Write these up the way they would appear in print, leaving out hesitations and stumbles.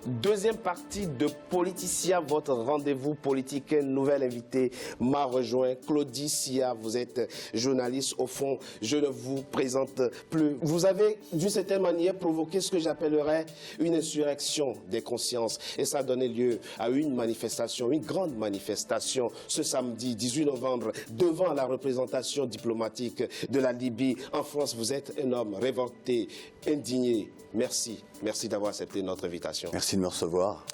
Deuxième partie de Politicien, votre rendez-vous politique. Nouvelle invitée m'a rejoint, Claudie Sia. Vous êtes journaliste. Au fond, je ne vous présente plus. Vous avez, d'une certaine manière, provoqué ce que j'appellerais une insurrection des consciences. Et ça a donné lieu à une manifestation, une grande manifestation, ce samedi 18 novembre, devant la représentation diplomatique de la Libye. En France, vous êtes un homme révolté, indigné. Merci. Merci d'avoir accepté notre invitation. Merci de me recevoir.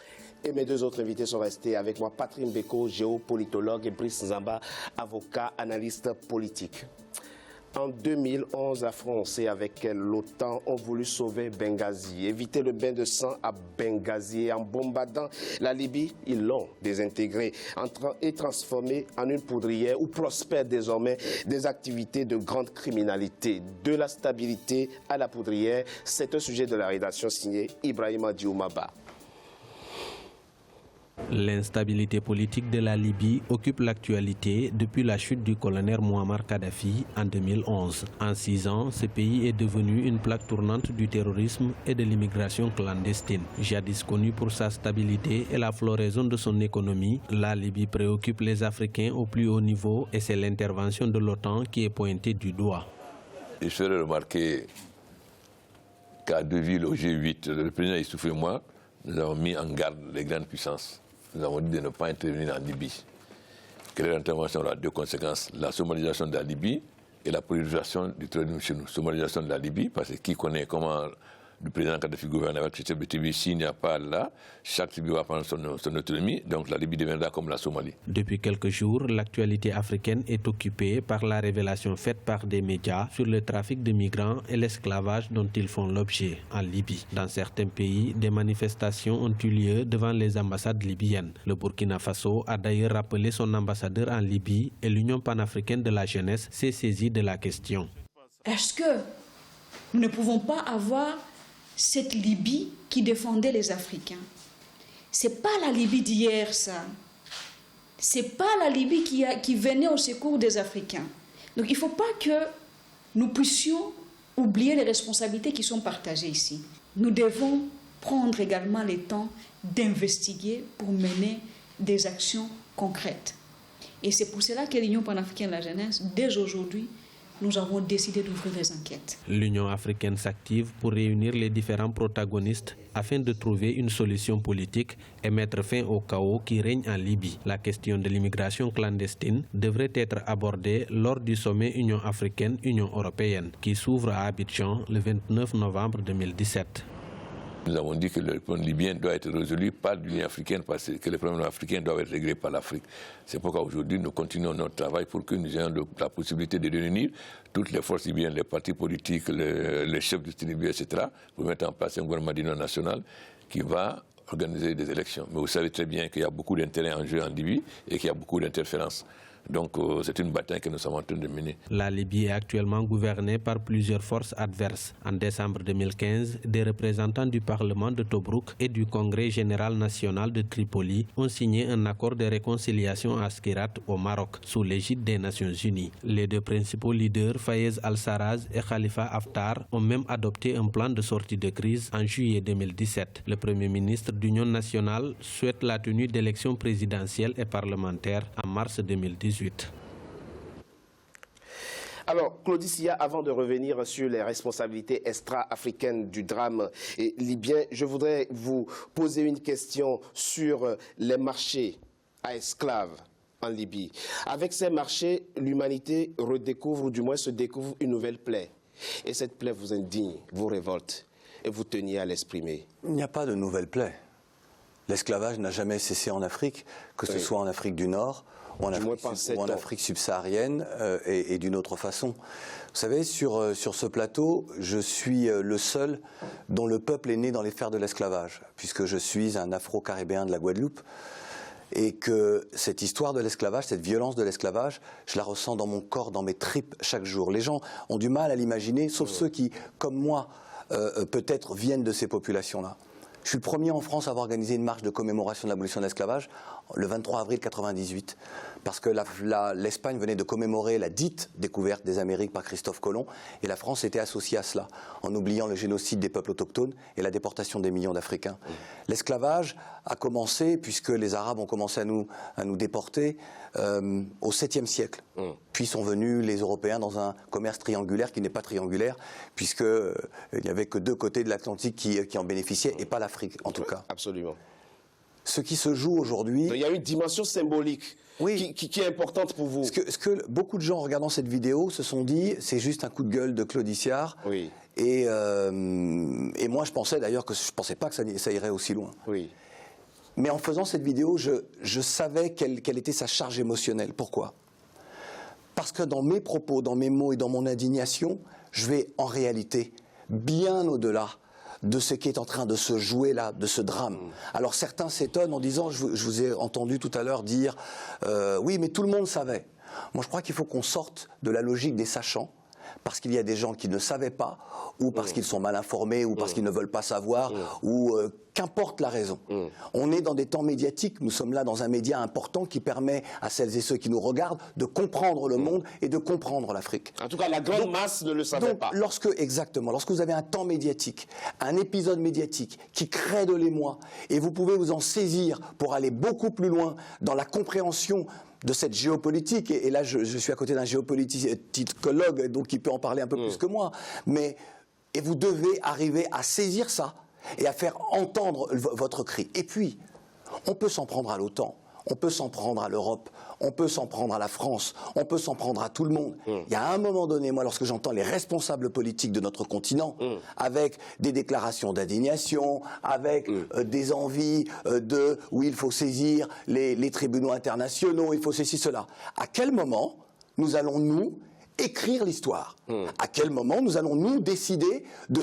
Et mes deux autres invités sont restés avec moi, Patrick Mbeko, géopolitologue, et Brice Nzamba, avocat, analyste politique. En 2011, la France et avec elle l'OTAN ont voulu sauver Benghazi, éviter le bain de sang à Benghazi. Et en bombardant la Libye, ils l'ont désintégré et transformé en une poudrière où prospèrent désormais des activités de grande criminalité. De la stabilité à la poudrière, c'est un sujet de la rédaction signé Ibrahima Dioumaba. L'instabilité politique de la Libye occupe l'actualité depuis la chute du colonel Muammar Kadhafi en 2011. En 6 ans, ce pays est devenu une plaque tournante du terrorisme et de l'immigration clandestine. Jadis connu pour sa stabilité et la floraison de son économie, la Libye préoccupe les Africains au plus haut niveau et c'est l'intervention de l'OTAN qui est pointée du doigt. Il serait remarqué qu'à Deauville, au G8, le président Issoufou et moi, nous avons mis en garde les grandes puissances. Nous avons dit de ne pas intervenir en Libye. Quelle intervention aura deux conséquences? La somalisation de la Libye et la politisation du terrorisme chez nous. Somalisation de la Libye, parce que qui connaît comment le président Kadhafi gouverne avec ce chef de tribu, s'il n'y a pas là, chaque tribu va prendre son autonomie, donc la Libye deviendra comme la Somalie. Depuis quelques jours, l'actualité africaine est occupée par la révélation faite par des médias sur le trafic de migrants et l'esclavage dont ils font l'objet en Libye. Dans certains pays, des manifestations ont eu lieu devant les ambassades libyennes. Le Burkina Faso a d'ailleurs rappelé son ambassadeur en Libye et l'Union panafricaine de la jeunesse s'est saisie de la question. Est-ce que nous ne pouvons pas avoir cette Libye qui défendait les Africains? C'est pas la Libye d'hier, ça. C'est pas la Libye qui venait au secours des Africains. Donc il ne faut pas que nous puissions oublier les responsabilités qui sont partagées ici. Nous devons prendre également le temps d'investiguer pour mener des actions concrètes. Et c'est pour cela que l'Union panafricaine de la jeunesse, dès aujourd'hui, nous avons décidé d'ouvrir des enquêtes. L'Union africaine s'active pour réunir les différents protagonistes afin de trouver une solution politique et mettre fin au chaos qui règne en Libye. La question de l'immigration clandestine devrait être abordée lors du sommet Union africaine-Union européenne qui s'ouvre à Abidjan le 29 novembre 2017. Nous avons dit que le problème libyen doit être résolu par l'Union africaine parce que les problèmes africains doivent être réglés par l'Afrique. C'est pourquoi aujourd'hui nous continuons notre travail pour que nous ayons la possibilité de réunir toutes les forces libyennes, les partis politiques, les chefs de tribus, etc. pour mettre en place un gouvernement d'union nationale qui va organiser des élections. Mais vous savez très bien qu'il y a beaucoup d'intérêts en jeu en Libye et qu'il y a beaucoup d'interférences. Donc c'est une bataille que nous sommes en train de mener. La Libye est actuellement gouvernée par plusieurs forces adverses. En décembre 2015, des représentants du Parlement de Tobrouk et du Congrès général national de Tripoli ont signé un accord de réconciliation à Skirat au Maroc, sous l'égide des Nations Unies. Les deux principaux leaders, Fayez al-Sarraj et Khalifa Haftar, ont même adopté un plan de sortie de crise en juillet 2017. Le Premier ministre d'Union nationale souhaite la tenue d'élections présidentielles et parlementaires en mars 2018. Alors, Claudie Sia, avant de revenir sur les responsabilités extra-africaines du drame libyen, je voudrais vous poser une question sur les marchés à esclaves en Libye. Avec ces marchés, l'humanité redécouvre, ou du moins se découvre une nouvelle plaie. Et cette plaie vous indigne, vous révolte, et vous teniez à l'exprimer. Il n'y a pas de nouvelle plaie. L'esclavage n'a jamais cessé en Afrique, que ce soit en Afrique du Nord, ou en Afrique subsaharienne et d'une autre façon. Vous savez, sur ce plateau, je suis le seul dont le peuple est né dans les fers de l'esclavage, puisque je suis un Afro-Caribéen de la Guadeloupe, et que cette histoire de l'esclavage, cette violence de l'esclavage, je la ressens dans mon corps, dans mes tripes chaque jour. Les gens ont du mal à l'imaginer, sauf ceux qui, comme moi, peut-être viennent de ces populations-là. Je suis le premier en France à avoir organisé une marche de commémoration de l'abolition de l'esclavage le 23 avril 1998, parce que l'Espagne venait de commémorer la dite découverte des Amériques par Christophe Colomb, et la France était associée à cela, en oubliant le génocide des peuples autochtones et la déportation des millions d'Africains. L'esclavage a commencé, puisque les Arabes ont commencé à nous déporter, au 7e siècle. Puis sont venus les Européens dans un commerce triangulaire qui n'est pas triangulaire, puisqu'il n'y avait que 2 côtés de l'Atlantique qui en bénéficiaient, et pas l'Afrique, en tout cas. Absolument. Ce qui se joue aujourd'hui... Il y a une dimension symbolique qui est importante pour vous. Ce que beaucoup de gens, en regardant cette vidéo, se sont dit, c'est juste un coup de gueule de Claude Issiard. Oui. Et moi, je pensais d'ailleurs que je ne pensais pas que ça irait aussi loin. Oui. Mais en faisant cette vidéo, je savais quelle était sa charge émotionnelle. Pourquoi ? Parce que dans mes propos, dans mes mots et dans mon indignation, je vais en réalité bien au-delà de ce qui est en train de se jouer là, de ce drame. Alors certains s'étonnent en disant, je vous ai entendu tout à l'heure dire oui, mais tout le monde savait. Moi, je crois qu'il faut qu'on sorte de la logique des sachants, parce qu'il y a des gens qui ne savaient pas, ou parce qu'ils sont mal informés, ou parce qu'ils ne veulent pas savoir, ou qu'importe la raison. On est dans des temps médiatiques, nous sommes là dans un média important qui permet à celles et ceux qui nous regardent de comprendre le monde et de comprendre l'Afrique. En tout cas, la grande masse ne le savait pas. Exactement, lorsque vous avez un temps médiatique, un épisode médiatique qui crée de l'émoi, et vous pouvez vous en saisir pour aller beaucoup plus loin dans la compréhension de cette géopolitique, et là je suis à côté d'un géopoliticologue, donc il peut en parler un peu plus que moi, et vous devez arriver à saisir ça et à faire entendre votre cri. Et puis, on peut s'en prendre à l'OTAN, on peut s'en prendre à l'Europe, on peut s'en prendre à la France, on peut s'en prendre à tout le monde. Il y a un moment donné, moi, lorsque j'entends les responsables politiques de notre continent, avec des déclarations d'indignation, avec des envies où il faut saisir les tribunaux internationaux, il faut ceci, cela. À quel moment nous allons, nous, écrire l'histoire? À quel moment nous allons nous décider de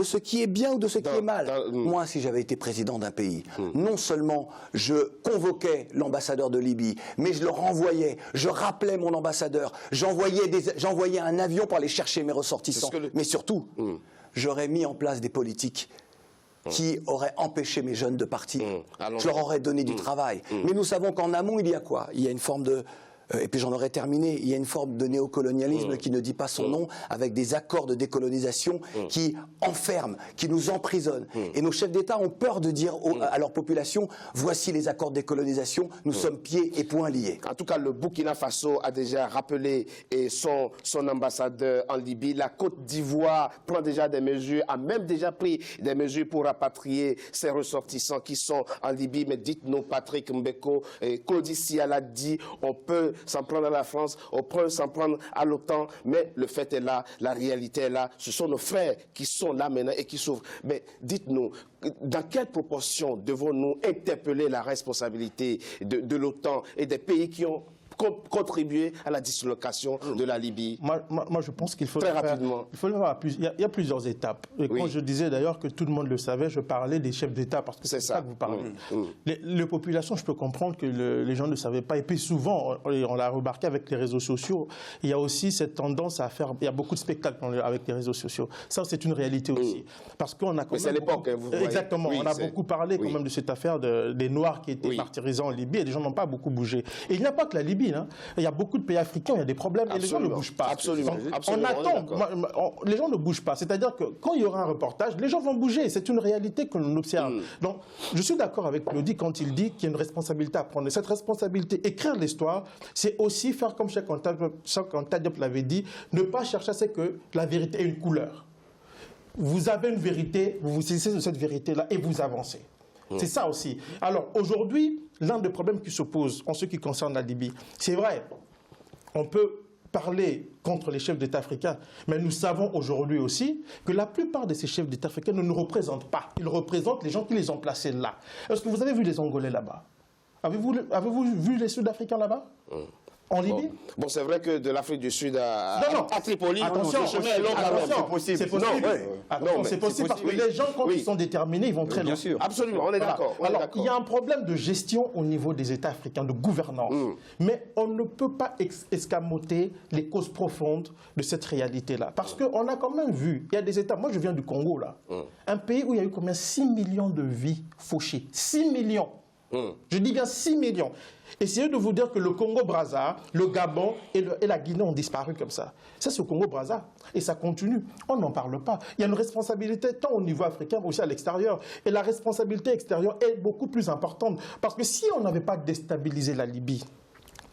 ce qui est bien ou de ce qui est mal? Moi, si j'avais été président d'un pays, non seulement je convoquais l'ambassadeur de Libye, mais je le renvoyais, je rappelais mon ambassadeur, j'envoyais un avion pour aller chercher mes ressortissants. Mais surtout, j'aurais mis en place des politiques qui auraient empêché mes jeunes de partir. Je leur aurais donné du travail. Mais nous savons qu'en amont, il y a quoi? Il y a une forme de... et puis j'en aurais terminé, il y a une forme de néocolonialisme qui ne dit pas son nom, avec des accords de décolonisation qui enferment, qui nous emprisonnent. Et nos chefs d'État ont peur de dire à leur population, voici les accords de décolonisation, nous sommes pieds et poings liés. En tout cas, le Burkina Faso a déjà rappelé son ambassadeur en Libye. La Côte d'Ivoire prend déjà des mesures, a même déjà pris des mesures pour rapatrier ses ressortissants qui sont en Libye. Mais dites-nous, Patrick Mbeko, Claude Issiard l'a dit, on peut s'en prendre à la France, on peut s'en prendre à l'OTAN, mais le fait est là, la réalité est là, ce sont nos frères qui sont là maintenant et qui souffrent. Mais dites-nous, dans quelle proportion devons-nous interpeller la responsabilité de l'OTAN et des pays qui ont contribuer à la dislocation de la Libye? Moi, je pense qu'il faut très rapidement. Il y a plusieurs étapes. Et quand je disais d'ailleurs que tout le monde le savait, je parlais des chefs d'État parce que c'est ça que vous parlez. Les populations, je peux comprendre que les gens ne savaient pas. Et puis souvent, on l'a remarqué avec les réseaux sociaux, il y a aussi cette tendance à faire. Il y a beaucoup de spectacles avec les réseaux sociaux. Ça, c'est une réalité aussi. Parce qu'on a. Mais c'est l'époque, vous voyez. Exactement. On a beaucoup parlé quand même de cette affaire des Noirs qui étaient martyrisés en Libye et les gens n'ont pas beaucoup bougé. Et il n'y a pas que la Libye. Il y a beaucoup de pays africains, il y a des problèmes et les gens ne bougent pas. Absolument. On attend, les gens ne bougent pas. C'est-à-dire que quand il y aura un reportage, les gens vont bouger. C'est une réalité que l'on observe. Donc, je suis d'accord avec Claudie quand il dit qu'il y a une responsabilité à prendre. Et cette responsabilité, écrire l'histoire, c'est aussi faire comme Cheikh Anta Diop l'avait dit, ne pas chercher à ce que la vérité ait une couleur. Vous avez une vérité, vous vous saisissez de cette vérité-là et vous avancez. C'est ça aussi. Alors aujourd'hui, l'un des problèmes qui se pose en ce qui concerne la Libye, c'est vrai, on peut parler contre les chefs d'État africains, mais nous savons aujourd'hui aussi que la plupart de ces chefs d'État africains ne nous représentent pas. Ils représentent les gens qui les ont placés là. Est-ce que vous avez vu les Angolais là-bas? Avez-vous vu les Sud-Africains là-bas? En Libye? Bon, c'est vrai que de l'Afrique du Sud à Tripoli, attention, le chemin est long quand même. c'est possible. C'est possible. C'est possible parce que les gens, quand ils sont déterminés, ils vont très loin. Bien sûr. Absolument, on est d'accord. Alors, il y a un problème de gestion au niveau des États africains, de gouvernance. Mais on ne peut pas escamoter les causes profondes de cette réalité-là. Parce qu'on a quand même vu, il y a des États, moi je viens du Congo, là, un pays où il y a eu combien? 6 millions de vies fauchées. 6 millions. Je dis bien 6 millions. Essayez de vous dire que le Congo-Brazza, le Gabon et la Guinée ont disparu comme ça. Ça, c'est le Congo-Brazza. Et ça continue. On n'en parle pas. Il y a une responsabilité tant au niveau africain, mais aussi à l'extérieur. Et la responsabilité extérieure est beaucoup plus importante. Parce que si on n'avait pas déstabilisé la Libye,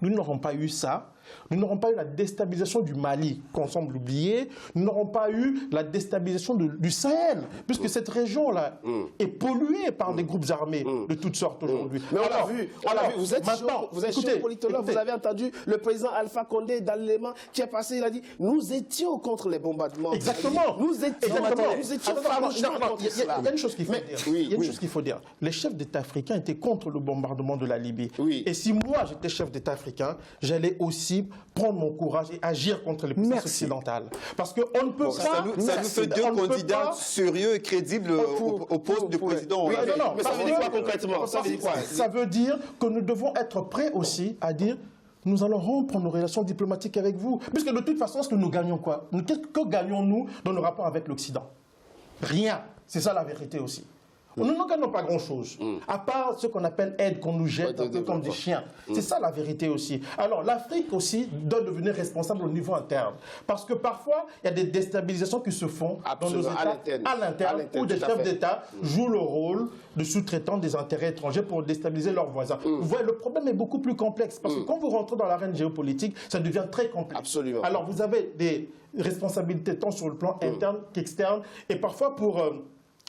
nous n'aurons pas eu ça. Nous n'aurons pas eu la déstabilisation du Mali, qu'on semble oublier. Nous n'aurons pas eu la déstabilisation du Sahel, puisque cette région-là est polluée par des groupes armés de toutes sortes aujourd'hui. Mais on l'a vu, vous êtes géopolitologue, vous avez entendu le président Alpha Condé dans l'élément qui est passé, il a dit, nous étions contre les bombardements. Exactement. Nous étions farouchement contre cela. Il y a une chose qu'il faut dire. Il y a une chose qu'il faut dire. Les chefs d'État africains étaient contre le bombardement de la Libye. Et si moi, j'étais chef d'État africain, j'allais aussi prendre mon courage et agir contre les puissances occidentales. Parce qu'on ne peut pas... Ça nous fait deux candidats sérieux et crédibles au poste de président. Mais ça veut dire quoi concrètement? Ça veut dire que nous devons être prêts aussi à dire nous allons rompre nos relations diplomatiques avec vous. Puisque de toute façon, est-ce que nous gagnons quoi? Que gagnons-nous dans nos rapports avec l'Occident? Rien. C'est ça la vérité aussi. Nous ne gagnons pas grand-chose, à part ce qu'on appelle aide qu'on nous jette un peu comme des chiens. C'est ça la vérité aussi. Alors l'Afrique aussi doit devenir responsable au niveau interne. Parce que parfois, il y a des déstabilisations qui se font dans nos États à l'interne, où des chefs d'État jouent le rôle de sous-traitants des intérêts étrangers pour déstabiliser leurs voisins. Vous voyez, le problème est beaucoup plus complexe. Parce que quand vous rentrez dans l'arène géopolitique, ça devient très complexe. Absolument. Alors vous avez des responsabilités tant sur le plan interne qu'externe. Et parfois pour...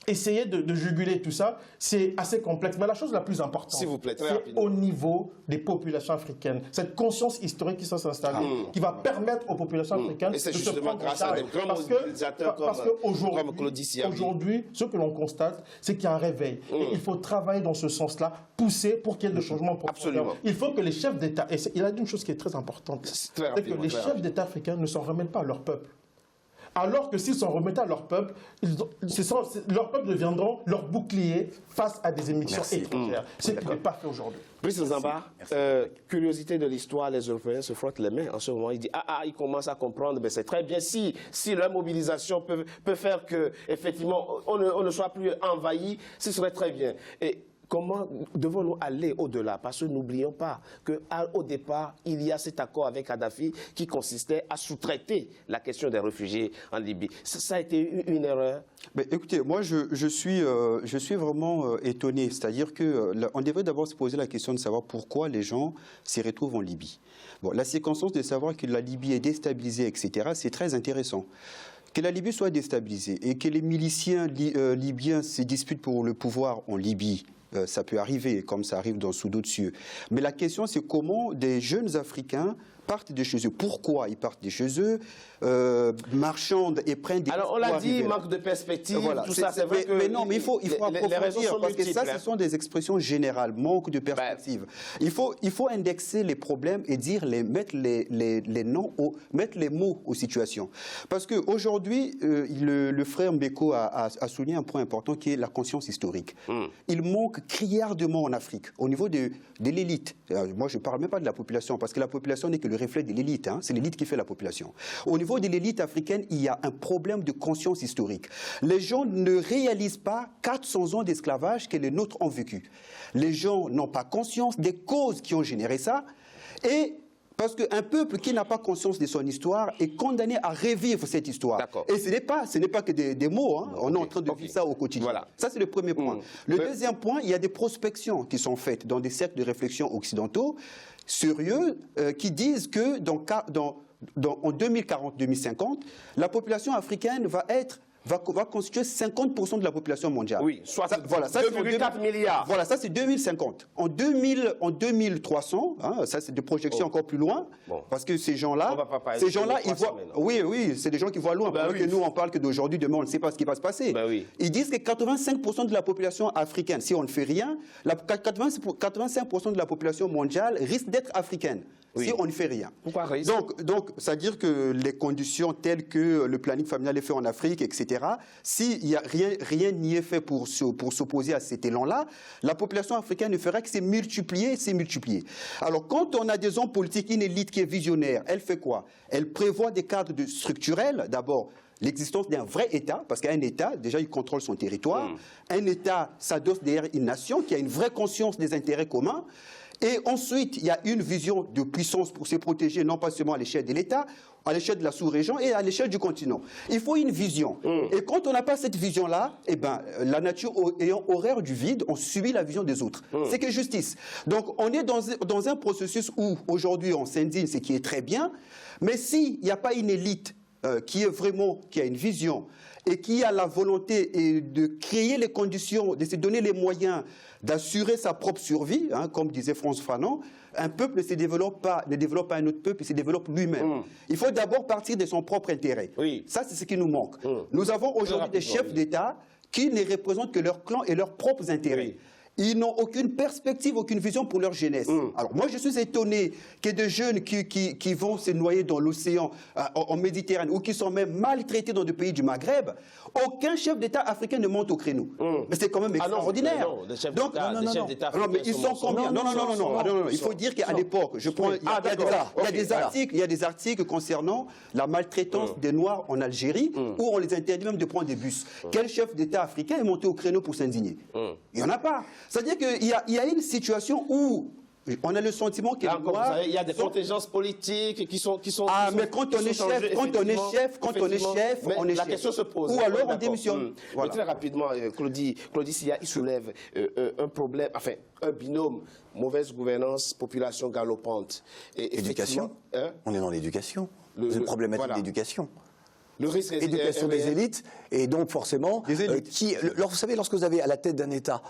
essayer de juguler tout ça, c'est assez complexe. Mais la chose la plus importante, c'est au niveau des populations africaines. Cette conscience historique qui s'est installée, qui va permettre aux populations africaines de se prendre en charge. Parce qu'aujourd'hui, ce que l'on constate, c'est qu'il y a un réveil. Et il faut travailler dans ce sens-là, pousser pour qu'il y ait des changements profonds. Il faut que les chefs d'État, et il a dit une chose qui est très importante, c'est que les chefs d'État africains ne s'en remettent pas à leur peuple. Alors que s'ils s'en remettaient à leur peuple, leur peuple deviendront leur bouclier face à des émissions étrangères. Ce qui n'est pas fait aujourd'hui. Brice Nzamba, curiosité de l'histoire, les Européens se frottent les mains en ce moment. Ils disent, ils commencent à comprendre, mais c'est très bien. Si leur mobilisation peut faire qu'effectivement, on ne soit plus envahi, ce serait très bien. Et comment devons-nous aller au-delà? Parce que n'oublions pas qu'au départ, il y a cet accord avec Kadhafi qui consistait à sous-traiter la question des réfugiés en Libye. Ça a été une erreur? Mais écoutez, moi je suis vraiment étonné. C'est-à-dire qu'on devrait d'abord se poser la question de savoir pourquoi les gens s'y retrouvent en Libye. Bon, la circonstance de savoir que la Libye est déstabilisée, etc., c'est très intéressant. Que la Libye soit déstabilisée et que les miliciens libyens se disputent pour le pouvoir en Libye, ça peut arriver, comme ça arrive sous d'autres cieux. Mais la question, c'est comment des jeunes Africains partent de chez eux. Pourquoi ils partent de chez eux, marchandent et prennent des... Alors, on l'a dit, manque de perspective, tout ça, c'est vrai que... Mais non, mais il faut approfondir, parce que ça, ce sont des expressions générales, manque de perspective. Il faut indexer les problèmes et mettre les mots aux situations. Parce qu'aujourd'hui, le frère Mbeko a souligné un point important qui est la conscience historique. Il manque criardement en Afrique, au niveau de l'élite. Moi, je ne parle même pas de la population, parce que la population n'est que le reflet de l'élite. C'est l'élite qui fait la population. Au niveau de l'élite africaine, il y a un problème de conscience historique. Les gens ne réalisent pas 400 ans d'esclavage que les nôtres ont vécu. Les gens n'ont pas conscience des causes qui ont généré ça. Et parce qu'un peuple qui n'a pas conscience de son histoire est condamné à revivre cette histoire. Et ce n'est pas que des mots. On est en train de vivre ça au quotidien. Voilà. Ça, c'est le premier point. Le deuxième point, il y a des prospections qui sont faites dans des cercles de réflexion occidentaux sérieux qui disent que en 2040-2050, la population africaine va constituer 50% de la population mondiale. Oui, soit 2,4 milliards. Voilà, ça c'est 2050. En 2300, ça c'est des projections encore plus loin, parce que ces gens-là, ils voient... Oui, c'est des gens qui voient loin, parce que nous on parle que d'aujourd'hui, demain on ne sait pas ce qui va se passer. Ils disent que 85% de la population africaine, si on ne fait rien, 85% de la population mondiale risque d'être africaine. si on ne fait rien. Pourquoi risque? Donc, c'est-à-dire que les conditions telles que le planning familial est fait en Afrique, etc., s'il n'y a rien n'y est fait pour s'opposer à cet élan-là, la population africaine ne fera que se multiplier. Alors, quand on a des hommes politiques, une élite qui est visionnaire, elle fait quoi? Elle prévoit des cadres structurels, d'abord, l'existence d'un vrai État, parce qu'un État, déjà, il contrôle son territoire. Un État s'adosse derrière une nation qui a une vraie conscience des intérêts communs. Et ensuite, il y a une vision de puissance pour se protéger, non pas seulement à l'échelle de l'État, à l'échelle de la sous-région et à l'échelle du continent. Il faut une vision. Et quand on n'a pas cette vision-là, eh ben, la nature ayant horreur du vide, on subit la vision des autres. C'est que justice. Donc, on est dans un processus où, aujourd'hui, on s'indigne, ce qui est très bien, mais s'il n'y a pas une élite qui a une vision et qui a la volonté de créer les conditions, de se donner les moyens d'assurer sa propre survie, hein, comme disait Frantz Fanon, un peuple ne développe pas un autre peuple, il se développe lui-même. Il faut d'abord partir de son propre intérêt. Ça, c'est ce qui nous manque. Nous avons aujourd'hui des chefs d'État qui ne représentent que leur clan et leurs propres intérêts. Ils n'ont aucune perspective, aucune vision pour leur jeunesse. Alors moi, je suis étonné que des jeunes qui vont se noyer dans l'océan, en Méditerranée, ou qui sont même maltraités dans des pays du Maghreb, aucun chef d'État africain ne monte au créneau. Mais c'est quand même extraordinaire. Non, mais ils sont combien? Non, il faut dire qu'à l'époque, il y a des articles concernant la maltraitance des Noirs en Algérie, où on les interdit même de prendre des bus. Quel chef d'État africain est monté au créneau pour s'indigner? Il n'y en a pas. C'est-à-dire qu'il y a une situation où on a le sentiment qu'il y a des contingences politiques qui sont mais quand on est chef, on est la question se pose. Ou alors on démissionne. Mais très rapidement, Claudie Sia, il soulève un problème, enfin un binôme, mauvaise gouvernance, population galopante. Éducation. On est dans l'éducation. C'est une problématique d'éducation. Le risque éducation des élites, et donc forcément, vous savez, lorsque vous avez à la tête d'un État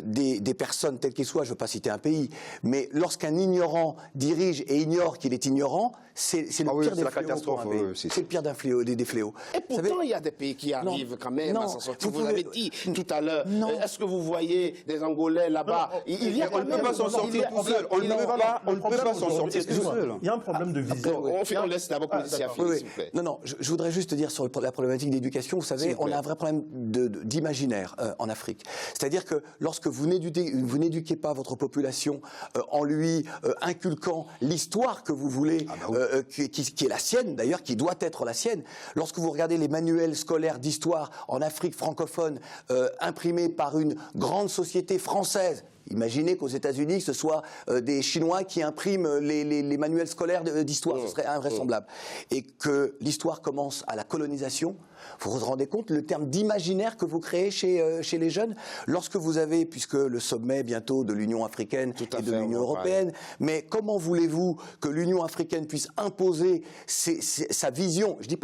des personnes telles qu'elles soient, je ne veux pas citer un pays, mais lorsqu'un ignorant dirige et ignore qu'il est ignorant, c'est le pire des fléaux. C'est le pire des fléaux. Et pourtant, il y a des pays qui arrivent quand même à s'en sortir. Vous l'avez dit tout à l'heure. Est-ce que vous voyez des Angolais là-bas? On ne peut pas s'en sortir tout seul. On ne peut pas s'en sortir tout seul. Il y a un problème de vision. On laisse d'abord Claudia finir, s'il vous plaît. Non, je voudrais juste te dire sur la problématique d'éducation, vous savez, on a un vrai problème d'imaginaire en Afrique. C'est-à-dire que lorsque vous n'éduquez pas votre population en lui inculquant l'histoire que vous voulez, qui est la sienne d'ailleurs, qui doit être la sienne, lorsque vous regardez les manuels scolaires d'histoire en Afrique francophone imprimés par une grande société française, imaginez qu'aux États-Unis, ce soit des Chinois qui impriment les manuels scolaires d'histoire, ce serait invraisemblable. Et que l'histoire commence à la colonisation, vous vous rendez compte le terme d'imaginaire que vous créez chez les jeunes lorsque vous avez, puisque le sommet bientôt de l'Union africaine et de l'Union européenne, mais comment voulez-vous que l'Union africaine puisse imposer sa vision, je dis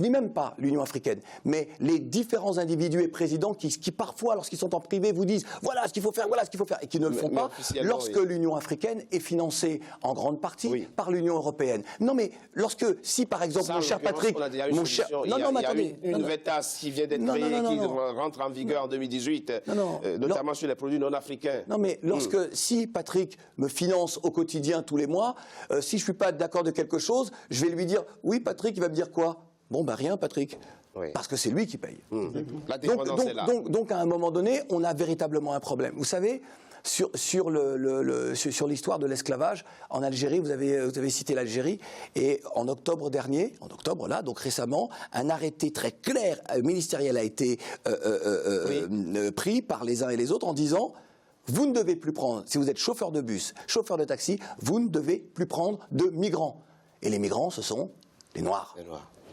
même pas l'Union africaine, mais les différents individus et présidents qui parfois, lorsqu'ils sont en privé, vous disent voilà ce qu'il faut faire, et qui ne le font pas, lorsque l'Union africaine est financée en grande partie par l'Union européenne. Non, mais si par exemple, mon cher Patrick, il y a une VETAS qui vient d'être créée, qui rentre en vigueur en 2018, notamment sur les produits non africains. Non, mais si Patrick me finance au quotidien tous les mois, si je suis pas d'accord de quelque chose, je vais lui dire oui, Patrick, il va me dire quoi? Bon, rien, Patrick. Parce que c'est lui qui paye. La dépendance est là. Donc, à un moment donné, on a véritablement un problème. Vous savez, sur l'histoire de l'esclavage, en Algérie, vous avez cité l'Algérie, et en octobre dernier, donc récemment, un arrêté très clair ministériel a été pris par les uns et les autres en disant vous ne devez plus prendre, si vous êtes chauffeur de bus, chauffeur de taxi, vous ne devez plus prendre de migrants. Et les migrants, ce sont les Noirs.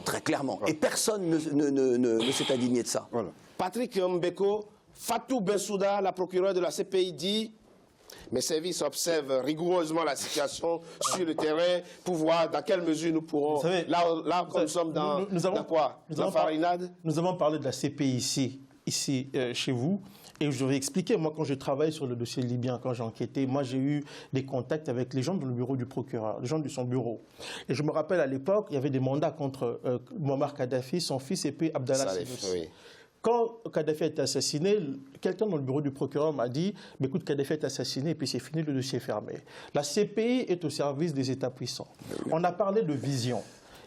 Très clairement. Et personne ne s'est indigné de ça. Voilà. Patrick Mbeko, Fatou Bensouda, la procureure de la CPI, dit « Mes services observent rigoureusement la situation sur le terrain pour voir dans quelle mesure nous pourrons... » Là, comme nous sommes dans quoi? Dans farinade? Nous avons parlé de la CPI ici chez vous. Et je vais expliquer, moi, quand je travaille sur le dossier libyen, quand j'ai enquêté, moi, j'ai eu des contacts avec les gens dans le bureau du procureur, les gens de son bureau. Et je me rappelle, à l'époque, il y avait des mandats contre Muammar Kadhafi, son fils, et puis Abdallah Senussi. Quand Kadhafi a été assassiné, quelqu'un dans le bureau du procureur m'a dit « Écoute, Kadhafi est assassiné et puis c'est fini, le dossier est fermé ». La CPI est au service des États puissants. On a parlé de vision.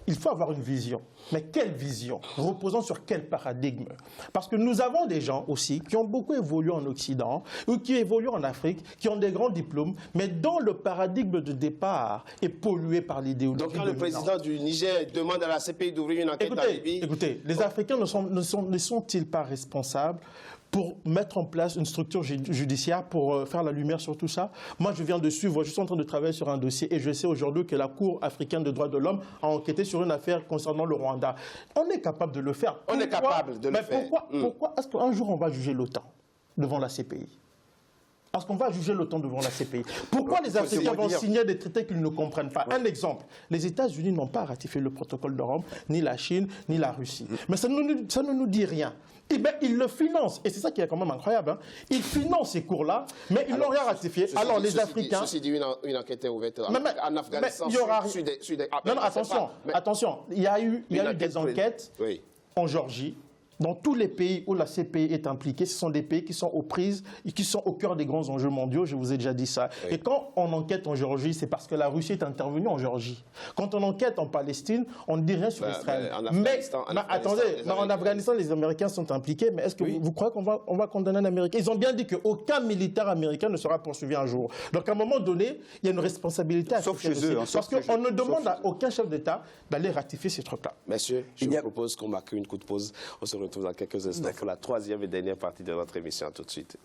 Il faut avoir une vision. Mais quelle vision? Reposant sur quel paradigme? Parce que nous avons des gens aussi qui ont beaucoup évolué en Occident ou qui évoluent en Afrique, qui ont des grands diplômes, mais dont le paradigme de départ est pollué par l'idéologie. Donc quand le président du Niger demande à la CPI d'ouvrir une enquête en Libye... Écoutez, les Africains ne sont-ils pas responsables pour mettre en place une structure judiciaire pour faire la lumière sur tout ça? Moi, je viens de suivre, je suis en train de travailler sur un dossier et je sais aujourd'hui que la Cour africaine des droits de l'homme a enquêté sur une affaire concernant le Rwanda. On est capable de le faire. On est capable de le faire. Pourquoi est-ce qu'un jour on va juger l'OTAN devant la CPI? Parce qu'on va juger l'OTAN devant la CPI. Pourquoi les Africains vont signer des traités qu'ils ne comprennent pas? Un exemple, les États-Unis n'ont pas ratifié le protocole de Rome, ni la Chine, ni la Russie. Mais ça ne nous dit rien. Eh bien, ils le financent. Et c'est ça qui est quand même incroyable. Hein. Ils financent ces cours-là, mais ils n'ont rien ratifié. Alors, les Africains... Ceci dit, une enquête est ouverte en Afghanistan. Non, attention. Il y a eu des enquêtes en Géorgie. Dans tous les pays où la CPI est impliquée, ce sont des pays qui sont aux prises et qui sont au cœur des grands enjeux mondiaux, je vous ai déjà dit ça. Oui. Et quand on enquête en Géorgie, c'est parce que la Russie est intervenue en Géorgie. Quand on enquête en Palestine, on ne dit rien sur Israël. En Afghanistan, les Américains sont impliqués, mais est-ce que vous croyez qu'on va condamner un Américain? Ils ont bien dit qu'aucun militaire américain ne sera poursuivi un jour. Donc à un moment donné, il y a une responsabilité à sauf chez eux. Parce qu'on ne demande à aucun chef d'État d'aller ratifier ces trucs-là. Messieurs, je vous propose qu'on marque une coup de pause. On se retrouve dans quelques instants pour la troisième et dernière partie de notre émission. À tout de suite.